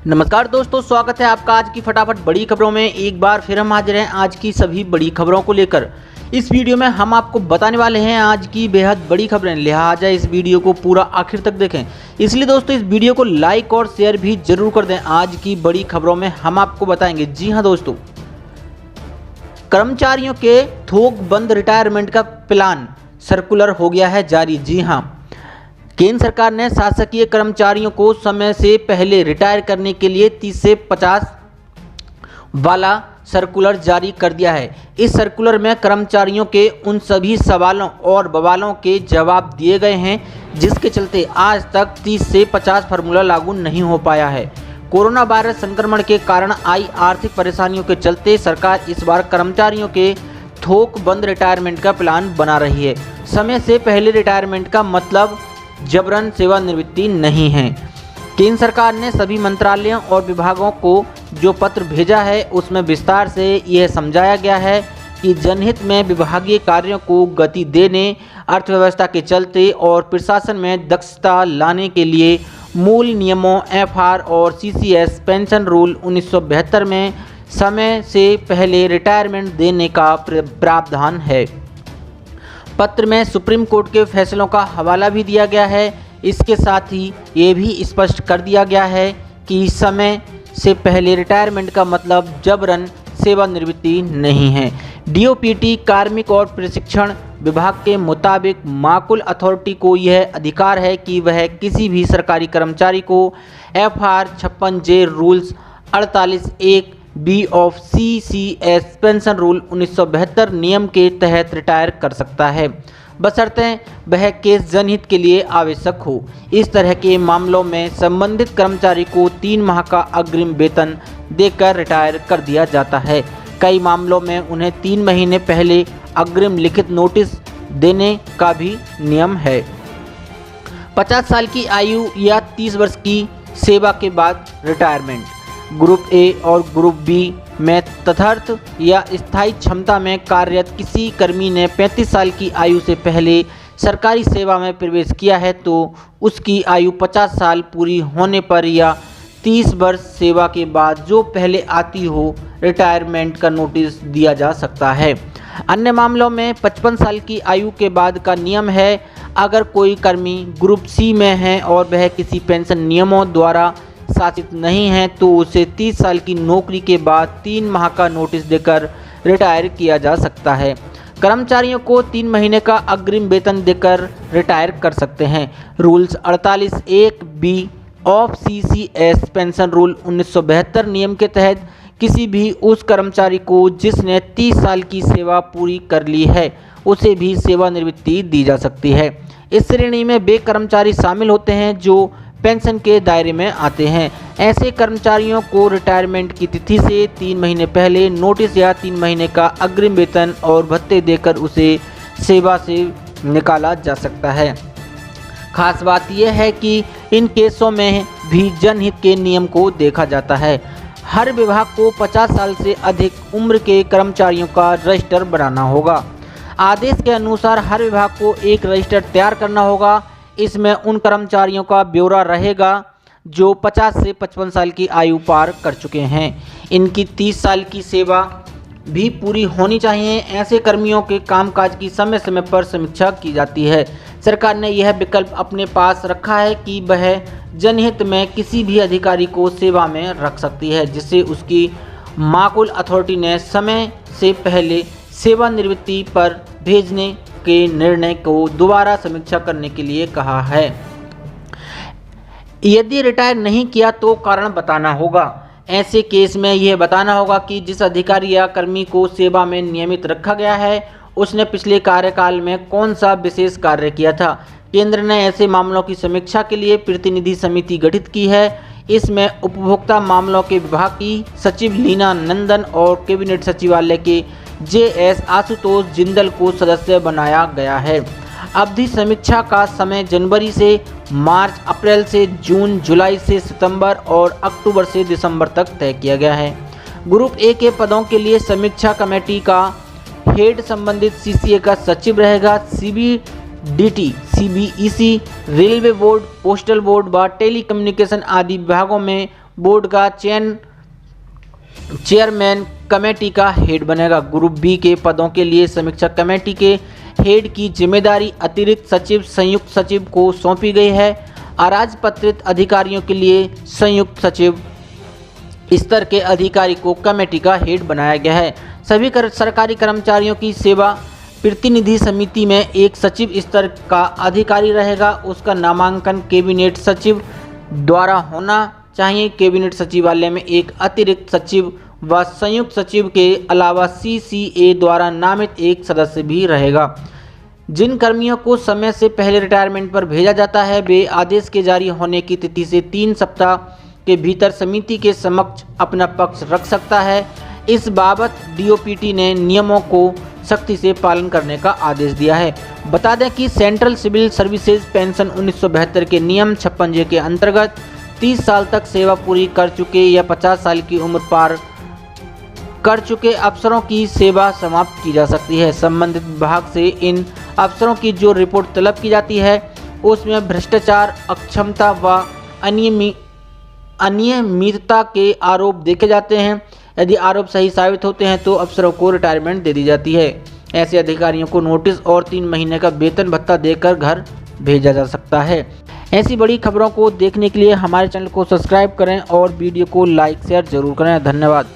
नमस्कार दोस्तों, स्वागत है आपका आज की फटाफट बड़ी खबरों में। एक बार फिर हम हाजिर हैं आज की सभी बड़ी खबरों को लेकर। इस वीडियो में हम आपको बताने वाले हैं आज की बेहद बड़ी खबरें, लिहाजा इस वीडियो को पूरा आखिर तक देखें। इसलिए दोस्तों इस वीडियो को लाइक और शेयर भी जरूर कर दें। आज की बड़ी खबरों में हम आपको बताएंगे, जी हाँ दोस्तों, कर्मचारियों के थोक बंद रिटायरमेंट का प्लान सर्कुलर हो गया है जारी। जी हाँ, केंद्र सरकार ने शासकीय कर्मचारियों को समय से पहले रिटायर करने के लिए 30 से 50 वाला सर्कुलर जारी कर दिया है। इस सर्कुलर में कर्मचारियों के उन सभी सवालों और बवालों के जवाब दिए गए हैं जिसके चलते आज तक 30 से 50 फार्मूला लागू नहीं हो पाया है। कोरोना वायरस संक्रमण के कारण आई आर्थिक परेशानियों के चलते सरकार इस बार कर्मचारियों के थोक बंद रिटायरमेंट का प्लान बना रही है। समय से पहले रिटायरमेंट का मतलब जबरन सेवानिवृत्ति नहीं है। केंद्र सरकार ने सभी मंत्रालयों और विभागों को जो पत्र भेजा है उसमें विस्तार से यह समझाया गया है कि जनहित में विभागीय कार्यों को गति देने, अर्थव्यवस्था के चलते और प्रशासन में दक्षता लाने के लिए मूल नियमों एफआर और सीसीएस पेंशन रूल 1972 में समय से पहले रिटायरमेंट देने का प्रावधान है। पत्र में सुप्रीम कोर्ट के फैसलों का हवाला भी दिया गया है। इसके साथ ही ये भी स्पष्ट कर दिया गया है कि समय से पहले रिटायरमेंट का मतलब जबरन सेवानिवृत्ति नहीं है। डीओपीटी कार्मिक और प्रशिक्षण विभाग के मुताबिक माकुल अथॉरिटी को यह अधिकार है कि वह किसी भी सरकारी कर्मचारी को FR 56J rules 48(1) B of CCS pension rule 1972 नियम के तहत रिटायर कर सकता है, बशर्ते वह केस जनहित के लिए आवश्यक हो। इस तरह के मामलों में संबंधित कर्मचारी को 3 माह का अग्रिम वेतन देकर रिटायर कर दिया जाता है। कई मामलों में उन्हें 3 महीने पहले अग्रिम लिखित नोटिस देने का भी नियम है। 50 साल की आयु या 30 वर्ष की सेवा के बाद रिटायरमेंट। ग्रुप ए और ग्रुप बी में तदर्थ या स्थायी क्षमता में कार्यरत किसी कर्मी ने 35 साल की आयु से पहले सरकारी सेवा में प्रवेश किया है तो उसकी आयु 50 साल पूरी होने पर या 30 वर्ष सेवा के बाद जो पहले आती हो रिटायरमेंट का नोटिस दिया जा सकता है। अन्य मामलों में 55 साल की आयु के बाद का नियम है। अगर कोई कर्मी ग्रुप सी में है और वह किसी पेंशन नियमों द्वारा शासित नहीं है तो उसे 30 साल की नौकरी के बाद 3 माह का नोटिस देकर रिटायर किया जा सकता है। कर्मचारियों को 3 महीने का अग्रिम वेतन देकर रिटायर कर सकते हैं। Rules 48(1) B of CCS pension rule 1972 नियम के तहत किसी भी उस कर्मचारी को जिसने 30 साल की सेवा पूरी कर ली है उसे भी सेवानिवृत्ति दी जा सकती है। इस श्रेणी में वे कर्मचारी शामिल होते हैं जो पेंशन के दायरे में आते हैं। ऐसे कर्मचारियों को रिटायरमेंट की तिथि से 3 महीने पहले नोटिस या 3 महीने का अग्रिम वेतन और भत्ते देकर उसे सेवा से निकाला जा सकता है। खास बात यह है कि इन केसों में भी जनहित के नियम को देखा जाता है। हर विभाग को 50 साल से अधिक उम्र के कर्मचारियों का रजिस्टर बनाना होगा। आदेश के अनुसार हर विभाग को एक रजिस्टर तैयार करना होगा। इसमें उन कर्मचारियों का ब्यौरा रहेगा जो 50 से 55 साल की आयु पार कर चुके हैं। इनकी 30 साल की सेवा भी पूरी होनी चाहिए। ऐसे कर्मियों के कामकाज की समय समय पर समीक्षा की जाती है। सरकार ने यह विकल्प अपने पास रखा है कि वह जनहित में किसी भी अधिकारी को सेवा में रख सकती है जिसे उसकी माकुल अथॉरिटी ने समय से पहले सेवानिवृत्ति पर भेजने के निर्णय को दोबारा समीक्षा करने के लिए कहा है। यदि रिटायर नहीं किया तो कारण बताना होगा। ऐसे केस में यह बताना होगा कि जिस अधिकारी या कर्मी को सेवा में नियमित रखा गया है उसने पिछले कार्यकाल में कौन सा विशेष कार्य किया था। केंद्र ने ऐसे मामलों की समीक्षा के लिए प्रतिनिधि समिति गठित की है। इसमें उपभोक्ता मामलों के विभाग की सचिव लीना नंदन और कैबिनेट सचिवालय के JS आशुतोष जिंदल को सदस्य बनाया गया है। अवधि समीक्षा का समय जनवरी से मार्च, अप्रैल से जून, जुलाई से सितंबर और अक्टूबर से दिसंबर तक तय किया गया है। ग्रुप ए के पदों के लिए समीक्षा कमेटी का हेड संबंधित सीसीए का सचिव रहेगा। CBDT, CBEC, railway board, postal board व टेलीकम्युनिकेशन आदि विभागों में बोर्ड का चेयरमैन कमेटी का हेड बनेगा। ग्रुप बी के पदों के लिए समीक्षा कमेटी के हेड की जिम्मेदारी अतिरिक्त सचिव, संयुक्त सचिव को सौंपी गई है। अराजपत्रित अधिकारियों के लिए संयुक्त सचिव स्तर के अधिकारी को कमेटी का हेड बनाया गया है। सभी सरकारी कर्मचारियों की सेवा प्रतिनिधि समिति में एक सचिव स्तर का अधिकारी रहेगा। उसका नामांकन कैबिनेट सचिव द्वारा होना चाहिए। कैबिनेट सचिवालय में एक अतिरिक्त सचिव व संयुक्त सचिव के अलावा CCA द्वारा नामित एक सदस्य भी रहेगा। जिन कर्मियों को समय से पहले रिटायरमेंट पर भेजा जाता है वे आदेश के जारी होने की तिथि से 3 सप्ताह के भीतर समिति के समक्ष अपना पक्ष रख सकता है। इस बाबत DOPT ने नियमों को सख्ती से पालन करने का आदेश दिया है। बता दें कि सेंट्रल सिविल सर्विसेज पेंशन 1972 के नियम 56J के अंतर्गत 30 साल तक सेवा पूरी कर चुके या 50 साल की उम्र पार कर चुके अफसरों की सेवा समाप्त की जा सकती है। संबंधित विभाग से इन अफसरों की जो रिपोर्ट तलब की जाती है उसमें भ्रष्टाचार, अक्षमता व अनियमितता के आरोप देखे जाते हैं। यदि आरोप सही साबित होते हैं तो अफसरों को रिटायरमेंट दे दी जाती है। ऐसे अधिकारियों को नोटिस और 3 महीने का वेतन भत्ता देकर घर भेजा जा सकता है। ऐसी बड़ी खबरों को देखने के लिए हमारे चैनल को सब्सक्राइब करें और वीडियो को लाइक शेयर जरूर करें। धन्यवाद।